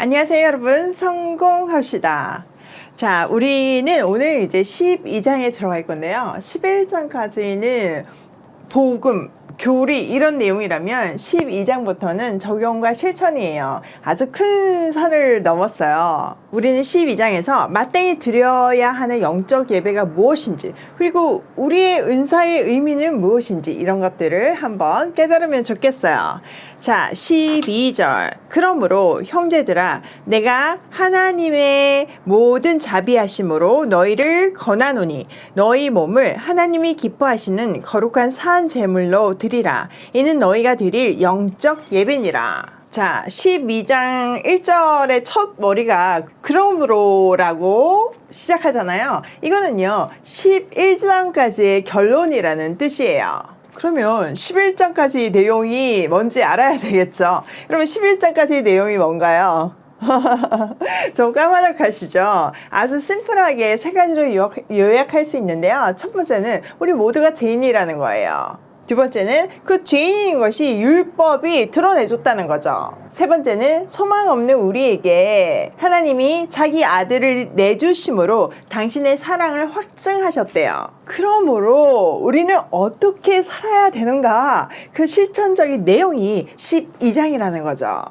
안녕하세요, 여러분. 성공합시다. 자, 우리는 오늘 이제 12장에 들어갈 건데요. 11장까지는 복음, 교리 이런 내용이라면 12장부터는 적용과 실천이에요. 아주 큰 산을 넘었어요. 우리는 12장에서 마땅히 드려야 하는 영적 예배가 무엇인지, 그리고 우리의 은사의 의미는 무엇인지 이런 것들을 한번 깨달으면 좋겠어요. 자, 12절. 그러므로 형제들아, 내가 하나님의 모든 자비하심으로 너희를 권하노니 너희 몸을 하나님이 기뻐하시는 거룩한 산 제물로 드리라. 이는 너희가 드릴 영적 예배니라. 자, 12장 1절의 첫 머리가 그러므로라고 시작하잖아요. 이거는요, 11장까지의 결론이라는 뜻이에요. 그러면 11장까지 내용이 뭔지 알아야 되겠죠. 그러면 11장까지 내용이 뭔가요? 좀 까마득하시죠? 아주 심플하게 세 가지로 요약할 수 있는데요. 첫 번째는 우리 모두가 죄인이라는 거예요. 두 번째는 그 죄인인 것이 율법이 드러내줬다는 거죠. 세 번째는 소망 없는 우리에게 하나님이 자기 아들을 내주심으로 당신의 사랑을 확증하셨대요. 그러므로 우리는 어떻게 살아야 되는가? 그 실천적인 내용이 12장이라는 거죠.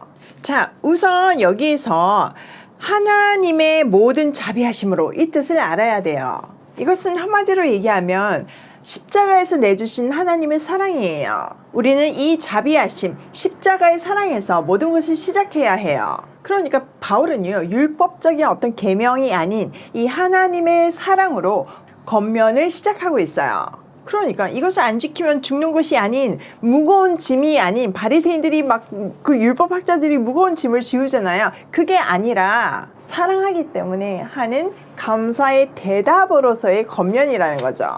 자, 우선 여기서 하나님의 모든 자비하심으로 이 뜻을 알아야 돼요. 이것은 한마디로 얘기하면 십자가에서 내주신 하나님의 사랑이에요. 우리는 이 자비하심, 십자가의 사랑에서 모든 것을 시작해야 해요. 그러니까 바울은요, 율법적인 어떤 계명이 아닌 이 하나님의 사랑으로 겉면을 시작하고 있어요. 그러니까 이것을 안 지키면 죽는 것이 아닌, 무거운 짐이 아닌, 바리새인들이 막 그 율법학자들이 무거운 짐을 지우잖아요. 그게 아니라 사랑하기 때문에 하는 감사의 대답으로서의 겉면이라는 거죠.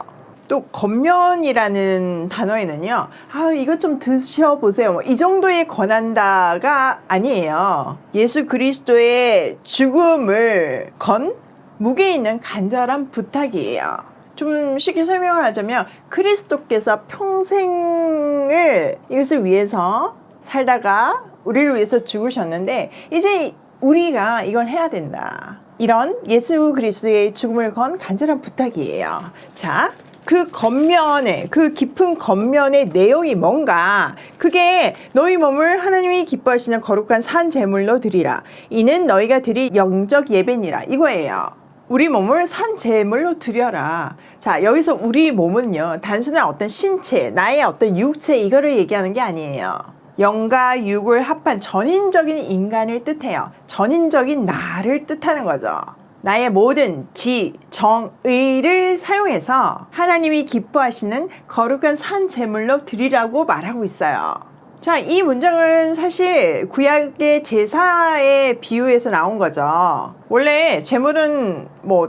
또 겉면이라는 단어에는요, 이것 좀 드셔보세요, 이 정도의 권한다가 아니에요. 예수 그리스도의 죽음을 건 무게 있는 간절한 부탁이에요. 좀 쉽게 설명을 하자면 그리스도께서 평생을 이것을 위해서 살다가 우리를 위해서 죽으셨는데 이제 우리가 이걸 해야 된다. 이런 예수 그리스도의 죽음을 건 간절한 부탁이에요. 자, 그 겉면에, 그 깊은 겉면의 내용이 뭔가, 그게 너희 몸을 하나님이 기뻐하시는 거룩한 산 제물로 드리라. 이는 너희가 드릴 영적 예배니라. 이거예요. 우리 몸을 산 제물로 드려라. 자, 여기서 우리 몸은요, 단순한 어떤 신체, 나의 어떤 육체, 이거를 얘기하는 게 아니에요. 영과 육을 합한 전인적인 인간을 뜻해요. 전인적인 나를 뜻하는 거죠. 나의 모든 지, 정, 의를 사용해서 하나님이 기뻐하시는 거룩한 산 제물로 드리라고 말하고 있어요. 자, 이 문장은 사실 구약의 제사의 비유에서 나온 거죠. 원래 제물은 뭐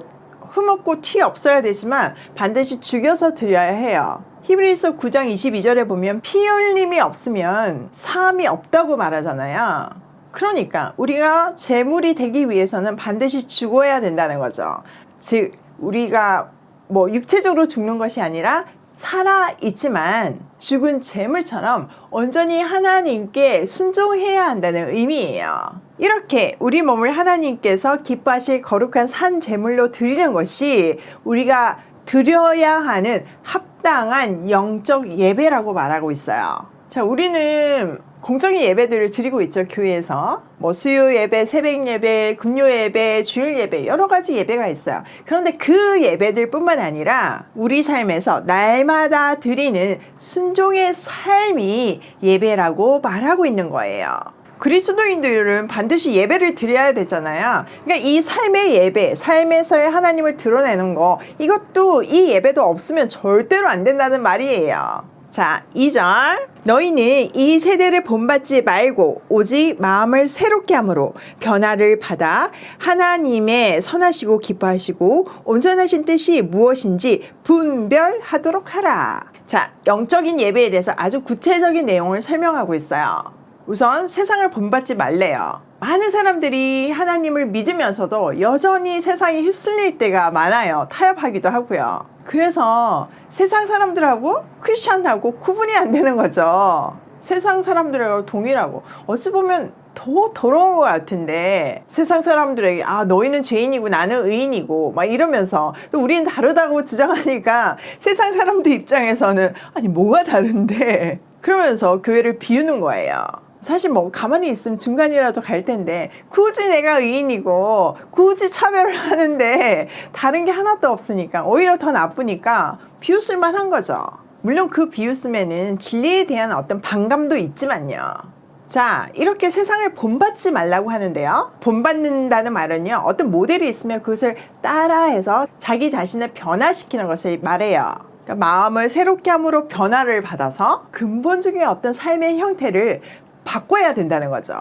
흠없고 티 없어야 되지만 반드시 죽여서 드려야 해요. 히브리서 9장 22절에 보면 피 흘림이 없으면 사함이 없다고 말하잖아요. 그러니까 우리가 제물이 되기 위해서는 반드시 죽어야 된다는 거죠. 즉 우리가 뭐 육체적으로 죽는 것이 아니라 살아있지만 죽은 제물처럼 온전히 하나님께 순종해야 한다는 의미예요. 이렇게 우리 몸을 하나님께서 기뻐하실 거룩한 산 제물로 드리는 것이 우리가 드려야 하는 합당한 영적 예배라고 말하고 있어요. 자, 우리는 공적인 예배들을 드리고 있죠. 교회에서 뭐 수요 예배, 새벽 예배, 금요 예배, 주일 예배, 여러 가지 예배가 있어요. 그런데 그 예배들 뿐만 아니라 우리 삶에서 날마다 드리는 순종의 삶이 예배라고 말하고 있는 거예요. 그리스도인들은 반드시 예배를 드려야 되잖아요. 그러니까 이 삶의 예배, 삶에서의 하나님을 드러내는 거, 이것도 이 예배도 없으면 절대로 안 된다는 말이에요. 자, 2절. 너희는 이 세대를 본받지 말고 오직 마음을 새롭게 함으로 변화를 받아 하나님의 선하시고 기뻐하시고 온전하신 뜻이 무엇인지 분별하도록 하라. 자, 영적인 예배에 대해서 아주 구체적인 내용을 설명하고 있어요. 우선 세상을 본받지 말래요. 많은 사람들이 하나님을 믿으면서도 여전히 세상에 휩쓸릴 때가 많아요. 타협하기도 하고요. 그래서 세상 사람들하고 크리스천하고 구분이 안 되는 거죠. 세상 사람들하고 동일하고 어찌 보면 더 더러운 것 같은데 세상 사람들에게 너희는 죄인이고 나는 의인이고 막 이러면서 또 우리는 다르다고 주장하니까 세상 사람들 입장에서는 아니 뭐가 다른데 그러면서 교회를 비우는 거예요. 사실 뭐 가만히 있으면 중간이라도 갈 텐데 굳이 내가 의인이고 굳이 차별을 하는데 다른 게 하나도 없으니까 오히려 더 나쁘니까 비웃을 만한 거죠. 물론 그 비웃음에는 진리에 대한 어떤 반감도 있지만요. 자, 이렇게 세상을 본받지 말라고 하는데요. 본받는다는 말은요, 어떤 모델이 있으면 그것을 따라해서 자기 자신을 변화시키는 것을 말해요. 그러니까 마음을 새롭게 함으로 변화를 받아서 근본적인 어떤 삶의 형태를 바꿔야 된다는 거죠.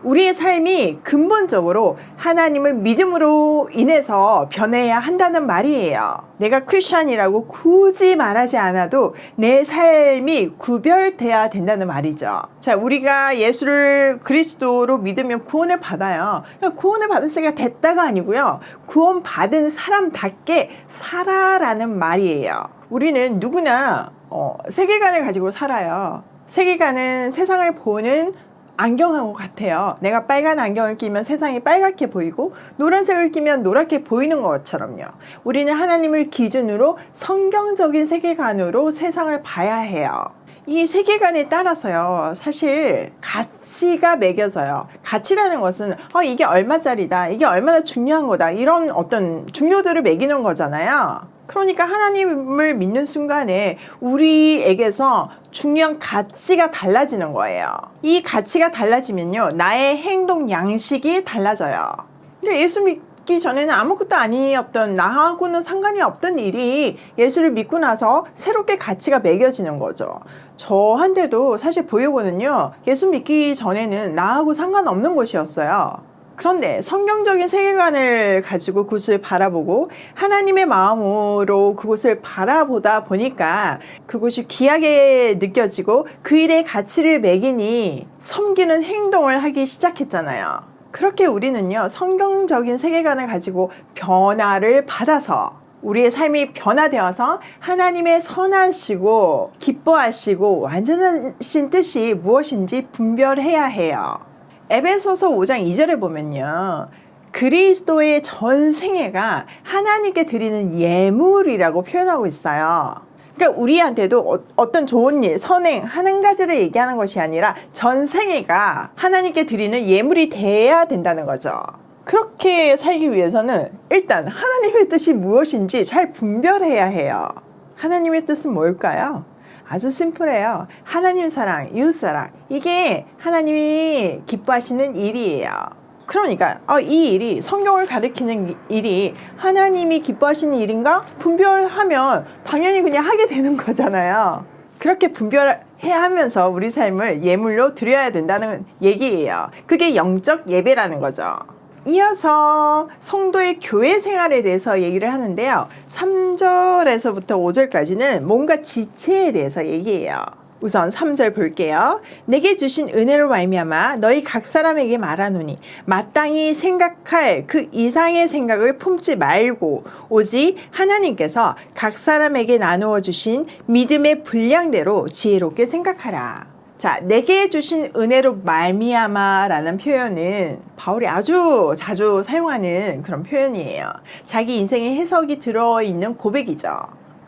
우리의 삶이 근본적으로 하나님을 믿음으로 인해서 변해야 한다는 말이에요. 내가 크리스천이라고 굳이 말하지 않아도 내 삶이 구별돼야 된다는 말이죠. 자, 우리가 예수를 그리스도로 믿으면 구원을 받아요. 구원을 받았으니까 됐다가 아니고요. 구원 받은 사람답게 살아라는 말이에요. 우리는 누구나 세계관을 가지고 살아요. 세계관은 세상을 보는 안경하고 같아요. 내가 빨간 안경을 끼면 세상이 빨갛게 보이고 노란색을 끼면 노랗게 보이는 것처럼요. 우리는 하나님을 기준으로 성경적인 세계관으로 세상을 봐야 해요. 이 세계관에 따라서요, 사실 가치가 매겨져요. 가치라는 것은 이게 얼마짜리다, 이게 얼마나 중요한 거다, 이런 어떤 중요도를 매기는 거잖아요. 그러니까 하나님을 믿는 순간에 우리에게서 중요한 가치가 달라지는 거예요. 이 가치가 달라지면요, 나의 행동 양식이 달라져요. 그러니까 예수 믿기 전에는 아무것도 아니었던, 나하고는 상관이 없던 일이 예수를 믿고 나서 새롭게 가치가 매겨지는 거죠. 저한테도 사실 보육원은요, 예수 믿기 전에는 나하고 상관없는 곳이었어요. 그런데 성경적인 세계관을 가지고 그것을 바라보고 하나님의 마음으로 그것을 바라보다 보니까 그것이 귀하게 느껴지고 그 일의 가치를 매기니 섬기는 행동을 하기 시작했잖아요. 그렇게 우리는요, 성경적인 세계관을 가지고 변화를 받아서 우리의 삶이 변화되어서 하나님의 선하시고 기뻐하시고 완전하신 뜻이 무엇인지 분별해야 해요. 에베소서 5장 2절에 보면요, 그리스도의 전생애가 하나님께 드리는 예물이라고 표현하고 있어요. 그러니까 우리한테도 어떤 좋은 일, 선행 한 가지를 얘기하는 것이 아니라 전생애가 하나님께 드리는 예물이 돼야 된다는 거죠. 그렇게 살기 위해서는 일단 하나님의 뜻이 무엇인지 잘 분별해야 해요. 하나님의 뜻은 뭘까요? 아주 심플해요. 하나님 사랑, 이웃 사랑. 이게 하나님이 기뻐하시는 일이에요. 그러니까 이 일이, 성경을 가리키는 일이 하나님이 기뻐하시는 일인가? 분별하면 당연히 그냥 하게 되는 거잖아요. 그렇게 분별해야 하면서 우리 삶을 예물로 드려야 된다는 얘기예요. 그게 영적 예배라는 거죠. 이어서 성도의 교회 생활에 대해서 얘기를 하는데요. 3절에서부터 5절까지는 뭔가 지체에 대해서 얘기해요. 우선 3절 볼게요. 내게 주신 은혜로 말미암아 너희 각 사람에게 말하노니 마땅히 생각할 그 이상의 생각을 품지 말고 오직 하나님께서 각 사람에게 나누어 주신 믿음의 분량대로 지혜롭게 생각하라. 자, 내게 주신 은혜로 말미암아라는 표현은 바울이 아주 자주 사용하는 그런 표현이에요. 자기 인생에 해석이 들어있는 고백이죠.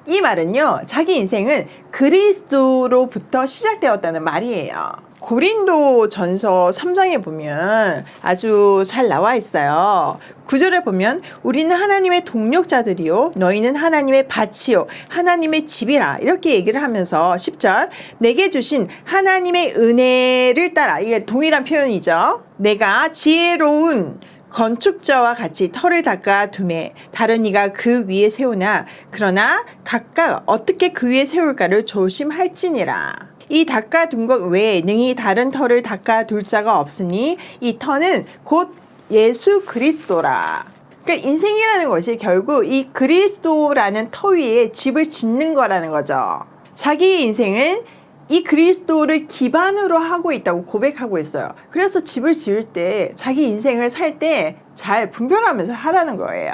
이 말은요, 자기 인생은 그리스도로부터 시작되었다는 말이에요. 고린도 전서 3장에 보면 아주 잘 나와 있어요. 9절에 보면 우리는 하나님의 동력자들이요 너희는 하나님의 밭이요 하나님의 집이라 이렇게 얘기를 하면서 10절 내게 주신 하나님의 은혜를 따라, 이게 동일한 표현이죠. 내가 지혜로운 건축자와 같이 터를 닦아 두매 다른 이가 그 위에 세우나 그러나 각각 어떻게 그 위에 세울까를 조심할지니라. 이 닦아둔 것 외에 능히 다른 터를 닦아둘 자가 없으니 이 터는 곧 예수 그리스도라. 그러니까 인생이라는 것이 결국 이 그리스도라는 터 위에 집을 짓는 거라는 거죠. 자기 인생은 이 그리스도를 기반으로 하고 있다고 고백하고 있어요. 그래서 집을 지을 때, 자기 인생을 살 때 잘 분별하면서 하라는 거예요.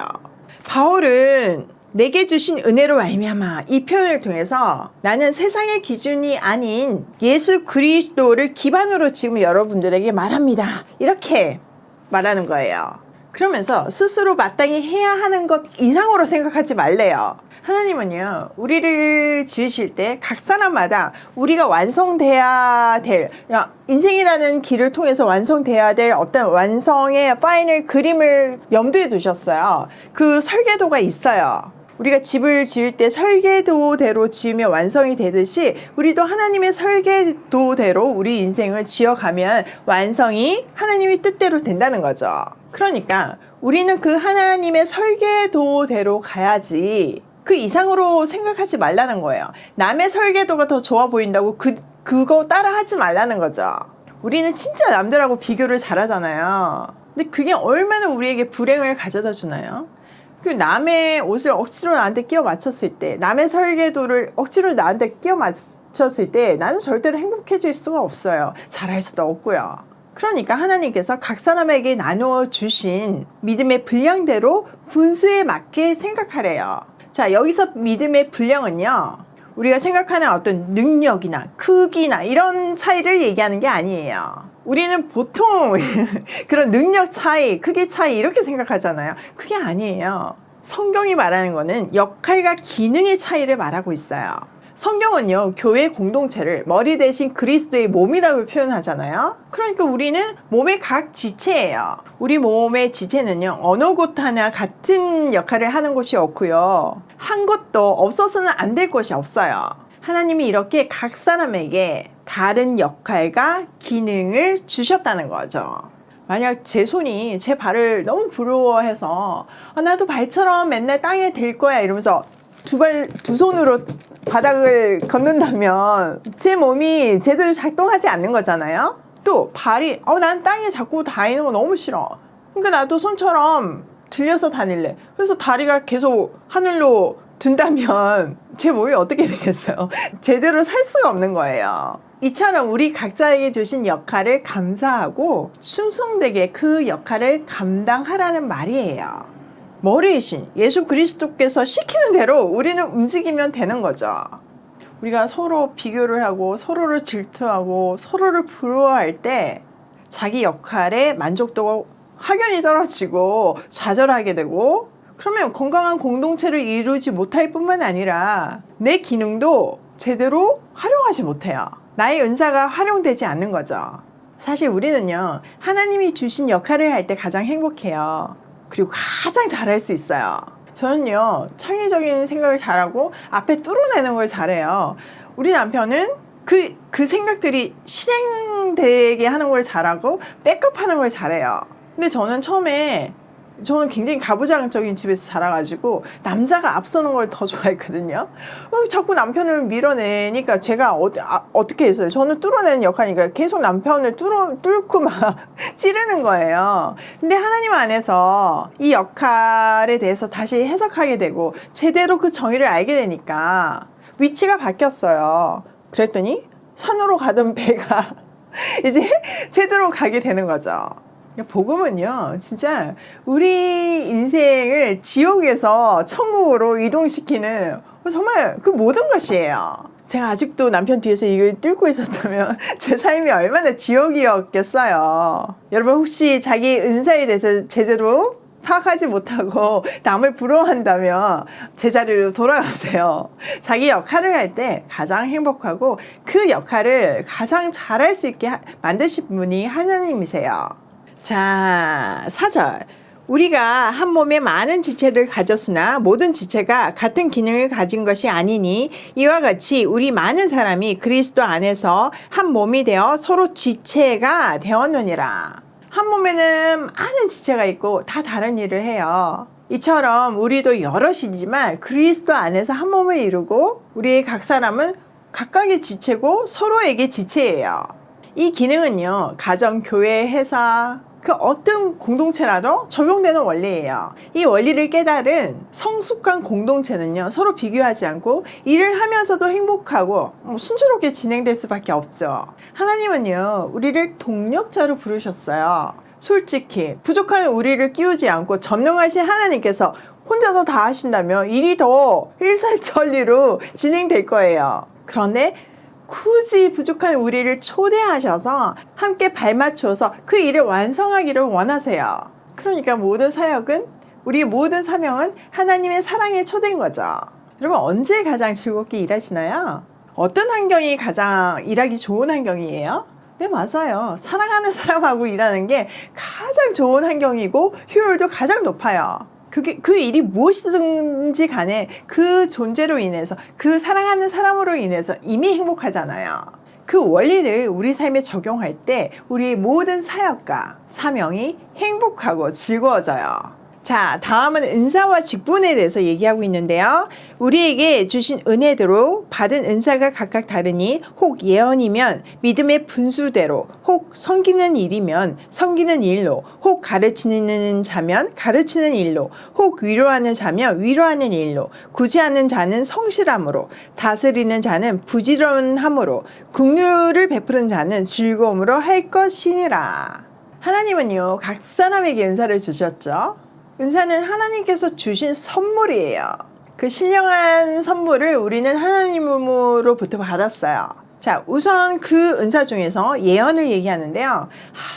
바울은 내게 주신 은혜로 말미암아, 이 표현을 통해서 나는 세상의 기준이 아닌 예수 그리스도를 기반으로 지금 여러분들에게 말합니다. 이렇게 말하는 거예요. 그러면서 스스로 마땅히 해야 하는 것 이상으로 생각하지 말래요. 하나님은요, 우리를 지으실 때 각 사람마다 우리가 완성돼야 될, 인생이라는 길을 통해서 완성돼야 될 어떤 완성의 파이널 그림을 염두에 두셨어요. 그 설계도가 있어요. 우리가 집을 지을 때 설계도대로 지으면 완성이 되듯이 우리도 하나님의 설계도대로 우리 인생을 지어가면 완성이 하나님의 뜻대로 된다는 거죠. 그러니까 우리는 그 하나님의 설계도대로 가야지 그 이상으로 생각하지 말라는 거예요. 남의 설계도가 더 좋아 보인다고 그거 따라 하지 말라는 거죠. 우리는 진짜 남들하고 비교를 잘하잖아요. 근데 그게 얼마나 우리에게 불행을 가져다 주나요? 그 남의 옷을 억지로 나한테 끼워 맞췄을 때, 남의 설계도를 억지로 나한테 끼워 맞췄을 때 나는 절대로 행복해질 수가 없어요. 잘할 수도 없고요. 그러니까 하나님께서 각 사람에게 나누어 주신 믿음의 분량대로 분수에 맞게 생각하래요. 자, 여기서 믿음의 분량은요, 우리가 생각하는 어떤 능력이나 크기나 이런 차이를 얘기하는 게 아니에요. 우리는 보통 그런 능력 차이, 크기 차이 이렇게 생각하잖아요. 그게 아니에요. 성경이 말하는 거는 역할과 기능의 차이를 말하고 있어요. 성경은요, 교회 공동체를 머리 대신 그리스도의 몸이라고 표현하잖아요. 그러니까 우리는 몸의 각 지체예요. 우리 몸의 지체는요, 어느 곳 하나 같은 역할을 하는 곳이 없고요, 한 것도 없어서는 안 될 것이 없어요. 하나님이 이렇게 각 사람에게 다른 역할과 기능을 주셨다는 거죠. 만약 제 손이 제 발을 너무 부러워해서 나도 발처럼 맨날 땅에 댈 거야 이러면서 두 손으로 바닥을 걷는다면 제 몸이 제대로 작동하지 않는 거잖아요. 또 발이 난 땅에 자꾸 닿이는 거 너무 싫어. 그러니까 나도 손처럼 들려서 다닐래. 그래서 다리가 계속 하늘로 든다면 제 몸이 어떻게 되겠어요? 제대로 살 수가 없는 거예요. 이처럼 우리 각자에게 주신 역할을 감사하고 충성되게 그 역할을 감당하라는 말이에요. 머리이신 예수 그리스도께서 시키는 대로 우리는 움직이면 되는 거죠. 우리가 서로 비교를 하고 서로를 질투하고 서로를 부러워할 때 자기 역할의 만족도가 확연히 떨어지고 좌절하게 되고, 그러면 건강한 공동체를 이루지 못할 뿐만 아니라 내 기능도 제대로 활용하지 못해요. 나의 은사가 활용되지 않는 거죠. 사실 우리는요, 하나님이 주신 역할을 할 때 가장 행복해요. 그리고 가장 잘할 수 있어요. 저는요, 창의적인 생각을 잘하고 앞에 뚫어내는 걸 잘해요. 우리 남편은 그 생각들이 실행되게 하는 걸 잘하고 백업하는 걸 잘해요. 근데 저는 굉장히 가부장적인 집에서 자라가지고 남자가 앞서는 걸 더 좋아했거든요. 자꾸 남편을 밀어내니까 제가 어떻게 했어요? 저는 뚫어내는 역할이니까 계속 남편을 뚫고 막 찌르는 거예요. 근데 하나님 안에서 이 역할에 대해서 다시 해석하게 되고 제대로 그 정의를 알게 되니까 위치가 바뀌었어요. 그랬더니 산으로 가던 배가 이제 제대로 가게 되는 거죠. 복음은요, 진짜 우리 인생을 지옥에서 천국으로 이동시키는 정말 그 모든 것이에요. 제가 아직도 남편 뒤에서 이걸 뚫고 있었다면 제 삶이 얼마나 지옥이었겠어요. 여러분, 혹시 자기 은사에 대해서 제대로 파악하지 못하고 남을 부러워한다면 제자리로 돌아가세요. 자기 역할을 할 때 가장 행복하고 그 역할을 가장 잘할 수 있게 만드신 분이 하나님이세요. 자, 4절. 우리가 한 몸에 많은 지체를 가졌으나 모든 지체가 같은 기능을 가진 것이 아니니 이와 같이 우리 많은 사람이 그리스도 안에서 한 몸이 되어 서로 지체가 되었느니라. 한 몸에는 많은 지체가 있고 다 다른 일을 해요. 이처럼 우리도 여럿이지만 그리스도 안에서 한 몸을 이루고 우리의 각 사람은 각각의 지체고 서로에게 지체예요. 이 기능은요, 가정, 교회, 회사, 그 어떤 공동체라도 적용되는 원리예요. 이 원리를 깨달은 성숙한 공동체는요, 서로 비교하지 않고 일을 하면서도 행복하고 순조롭게 진행될 수밖에 없죠. 하나님은요, 우리를 동력자로 부르셨어요. 솔직히 부족한 우리를 끼우지 않고 전능하신 하나님께서 혼자서 다 하신다면 일이 더 일사천리로 진행될 거예요. 그런데 굳이 부족한 우리를 초대하셔서 함께 발맞추어서 그 일을 완성하기를 원하세요. 그러니까 모든 사역은, 우리 모든 사명은 하나님의 사랑에 초대인 거죠. 여러분, 언제 가장 즐겁게 일하시나요? 어떤 환경이 가장 일하기 좋은 환경이에요? 네, 맞아요. 사랑하는 사람하고 일하는 게 가장 좋은 환경이고 효율도 가장 높아요. 그 일이 무엇이든지 간에 그 존재로 인해서, 그 사랑하는 사람으로 인해서 이미 행복하잖아요. 그 원리를 우리 삶에 적용할 때 우리 모든 사역과 사명이 행복하고 즐거워져요. 자, 다음은 은사와 직분에 대해서 얘기하고 있는데요. 우리에게 주신 은혜대로 받은 은사가 각각 다르니 혹 예언이면 믿음의 분수대로, 혹 섬기는 일이면 섬기는 일로, 혹 가르치는 자면 가르치는 일로, 혹 위로하는 자면 위로하는 일로, 구제하는 자는 성실함으로, 다스리는 자는 부지런함으로, 긍휼을 베푸는 자는 즐거움으로 할 것이니라. 하나님은요, 각 사람에게 은사를 주셨죠. 은사는 하나님께서 주신 선물이에요. 그 신령한 선물을 우리는 하나님으로부터 받았어요. 자, 우선 그 은사 중에서 예언을 얘기하는데요.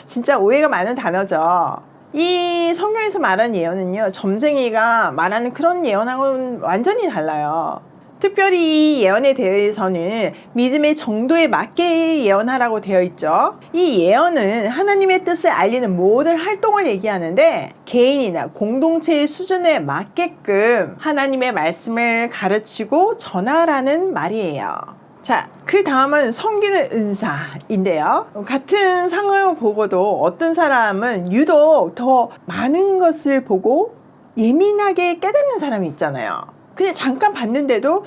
진짜 오해가 많은 단어죠. 이 성경에서 말하는 예언은요, 점쟁이가 말하는 그런 예언하고는 완전히 달라요. 특별히 이 예언에 대해서는 믿음의 정도에 맞게 예언하라고 되어 있죠. 이 예언은 하나님의 뜻을 알리는 모든 활동을 얘기하는데 개인이나 공동체의 수준에 맞게끔 하나님의 말씀을 가르치고 전하라는 말이에요. 자, 그 다음은 섬기는 은사인데요. 같은 상황을 보고도 어떤 사람은 유독 더 많은 것을 보고 예민하게 깨닫는 사람이 있잖아요. 그냥 잠깐 봤는데도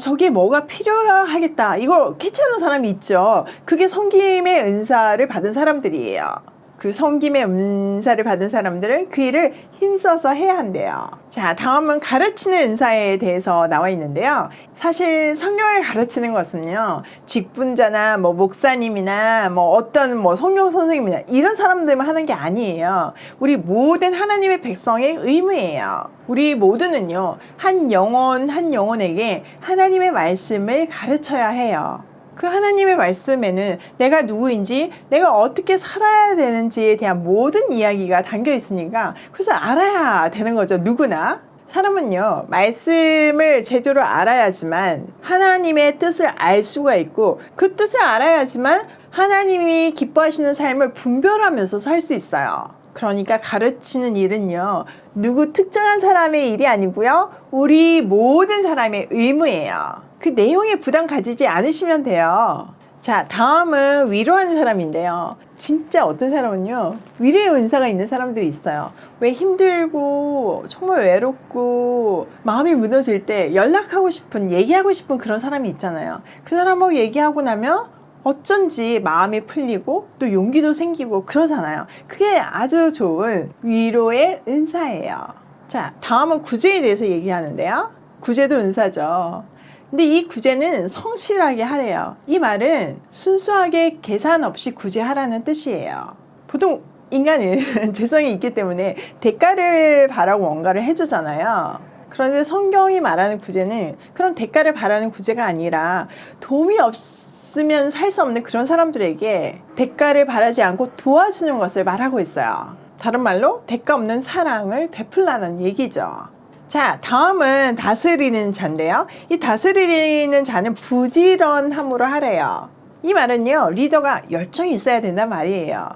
저게 뭐가 필요하겠다, 이거 캐치하는 사람이 있죠. 그게 섬김의 은사를 받은 사람들이에요. 그 섬김의 은사를 받은 사람들은 그 일을 힘써서 해야 한대요. 자, 다음은 가르치는 은사에 대해서 나와 있는데요. 사실 성경을 가르치는 것은요, 직분자나 목사님이나 어떤 성경 선생님이나 이런 사람들만 하는 게 아니에요. 우리 모든 하나님의 백성의 의무예요. 우리 모두는요, 한 영혼에게 하나님의 말씀을 가르쳐야 해요. 그 하나님의 말씀에는 내가 누구인지, 내가 어떻게 살아야 되는지에 대한 모든 이야기가 담겨 있으니까 그래서 알아야 되는 거죠. 누구나. 사람은요, 말씀을 제대로 알아야지만 하나님의 뜻을 알 수가 있고, 그 뜻을 알아야지만 하나님이 기뻐하시는 삶을 분별하면서 살 수 있어요. 그러니까 가르치는 일은요, 누구 특정한 사람의 일이 아니고요, 우리 모든 사람의 의무예요. 그 내용에 부담 가지지 않으시면 돼요. 자, 다음은 위로하는 사람인데요. 진짜 어떤 사람은요, 위로의 은사가 있는 사람들이 있어요. 왜 힘들고 정말 외롭고 마음이 무너질 때 연락하고 싶은, 얘기하고 싶은 그런 사람이 있잖아요. 그 사람하고 얘기하고 나면 어쩐지 마음이 풀리고 또 용기도 생기고 그러잖아요. 그게 아주 좋은 위로의 은사예요. 자, 다음은 구제에 대해서 얘기하는데요. 구제도 은사죠. 근데 이 구제는 성실하게 하래요. 이 말은 순수하게 계산 없이 구제하라는 뜻이에요. 보통 인간은 재성이 있기 때문에 대가를 바라고 뭔가를 해주잖아요. 그런데 성경이 말하는 구제는 그런 대가를 바라는 구제가 아니라 도움이 없으면 살 수 없는 그런 사람들에게 대가를 바라지 않고 도와주는 것을 말하고 있어요. 다른 말로 대가 없는 사랑을 베풀라는 얘기죠. 자, 다음은 다스리는 자인데요. 이 다스리는 자는 부지런함으로 하래요. 이 말은요, 리더가 열정이 있어야 된단 말이에요.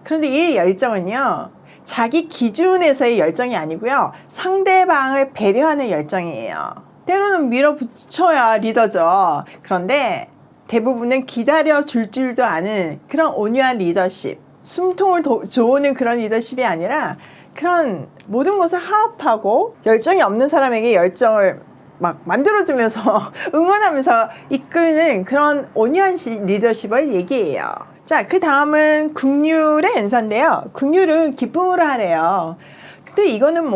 그런데 이 열정은요, 자기 기준에서의 열정이 아니고요, 상대방을 배려하는 열정이에요. 때로는 밀어붙여야 리더죠. 그런데 대부분은 기다려줄 줄도 아는 그런 온유한 리더십, 숨통을 조우는 그런 리더십이 아니라 그런 모든 것을 하합하고 열정이 없는 사람에게 열정을 막 만들어주면서 응원하면서 이끄는 그런 온유한 리더십을 얘기해요. 자, 그 다음은 긍휼의 은사인데요. 긍휼은 기쁨으로 하래요. 근데 이거는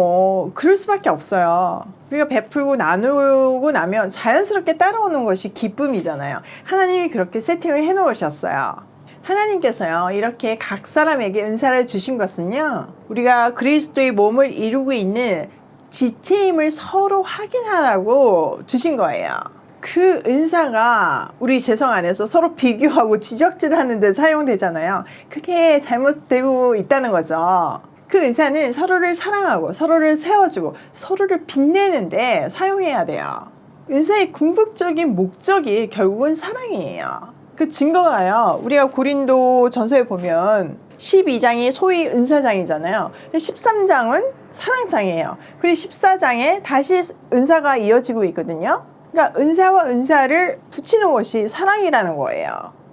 그럴 수밖에 없어요. 우리가 베풀고 나누고 나면 자연스럽게 따라오는 것이 기쁨이잖아요. 하나님이 그렇게 세팅을 해 놓으셨어요. 하나님께서요, 이렇게 각 사람에게 은사를 주신 것은요, 우리가 그리스도의 몸을 이루고 있는 지체임을 서로 확인하라고 주신 거예요. 그 은사가 우리 재성 안에서 서로 비교하고 지적질하는 데 사용되잖아요. 그게 잘못되고 있다는 거죠. 그 은사는 서로를 사랑하고 서로를 세워주고 서로를 빛내는데 사용해야 돼요. 은사의 궁극적인 목적이 결국은 사랑이에요. 그 증거가요. 우리가 고린도 전서에 보면 12장이 소위 은사장이잖아요. 13장은 사랑장이에요. 그리고 14장에 다시 은사가 이어지고 있거든요. 그러니까 은사와 은사를 붙이는 것이 사랑이라는 거예요.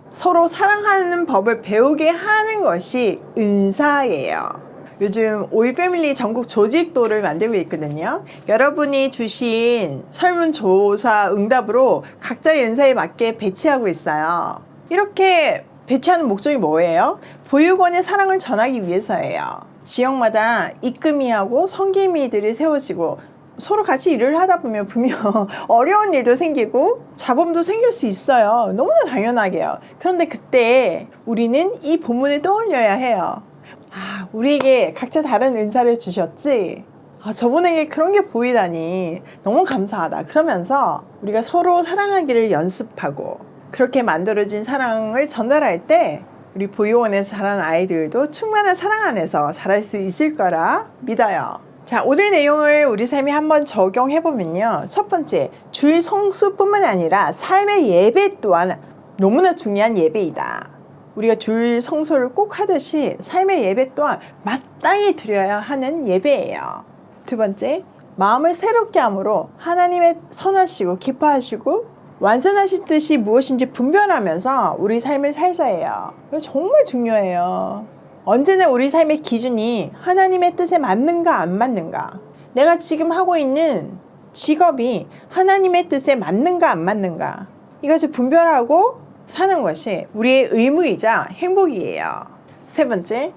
서로 사랑하는 법을 배우게 하는 것이 은사예요. 요즘 오이 패밀리 전국 조직도를 만들고 있거든요. 여러분이 주신 설문조사 응답으로 각자의 은사에 맞게 배치하고 있어요. 이렇게 배치하는 목적이 뭐예요? 보육원의 사랑을 전하기 위해서예요. 지역마다 이금이하고 성기미들이 세워지고 서로 같이 일을 하다 보면 분명 어려운 일도 생기고 잡음도 생길 수 있어요. 너무나 당연하게요. 그런데 그때 우리는 이 본문을 떠올려야 해요. 아, 우리에게 각자 다른 은사를 주셨지? 아, 저분에게 그런 게 보이다니 너무 감사하다. 그러면서 우리가 서로 사랑하기를 연습하고 그렇게 만들어진 사랑을 전달할 때 우리 보육원에서 자란 아이들도 충만한 사랑 안에서 자랄 수 있을 거라 믿어요. 자, 오늘 내용을 우리 삶에 한번 적용해보면요. 첫 번째, 주일 성수뿐만 아니라 삶의 예배 또한 너무나 중요한 예배이다. 우리가 주일 성소를 꼭 하듯이 삶의 예배 또한 마땅히 드려야 하는 예배예요. 두 번째, 마음을 새롭게 함으로 하나님의 선하시고 기뻐하시고 완전하신 뜻이 무엇인지 분별하면서 우리 삶을 살자예요. 이거 정말 중요해요. 언제나 우리 삶의 기준이 하나님의 뜻에 맞는가 안 맞는가, 내가 지금 하고 있는 직업이 하나님의 뜻에 맞는가 안 맞는가, 이것을 분별하고 사는 것이 우리의 의무이자 행복이에요. 세 번째,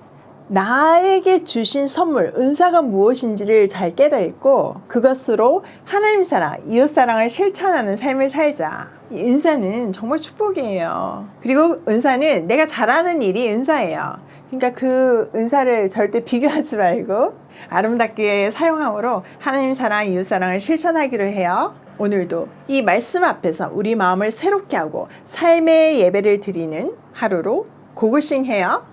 나에게 주신 선물, 은사가 무엇인지를 잘 깨닫고 그것으로 하나님 사랑, 이웃 사랑을 실천하는 삶을 살자. 이 은사는 정말 축복이에요. 그리고 은사는 내가 잘하는 일이 은사예요. 그러니까 그 은사를 절대 비교하지 말고 아름답게 사용함으로 하나님 사랑, 이웃 사랑을 실천하기로 해요. 오늘도 이 말씀 앞에서 우리 마음을 새롭게 하고 삶의 예배를 드리는 하루로 고고싱 해요.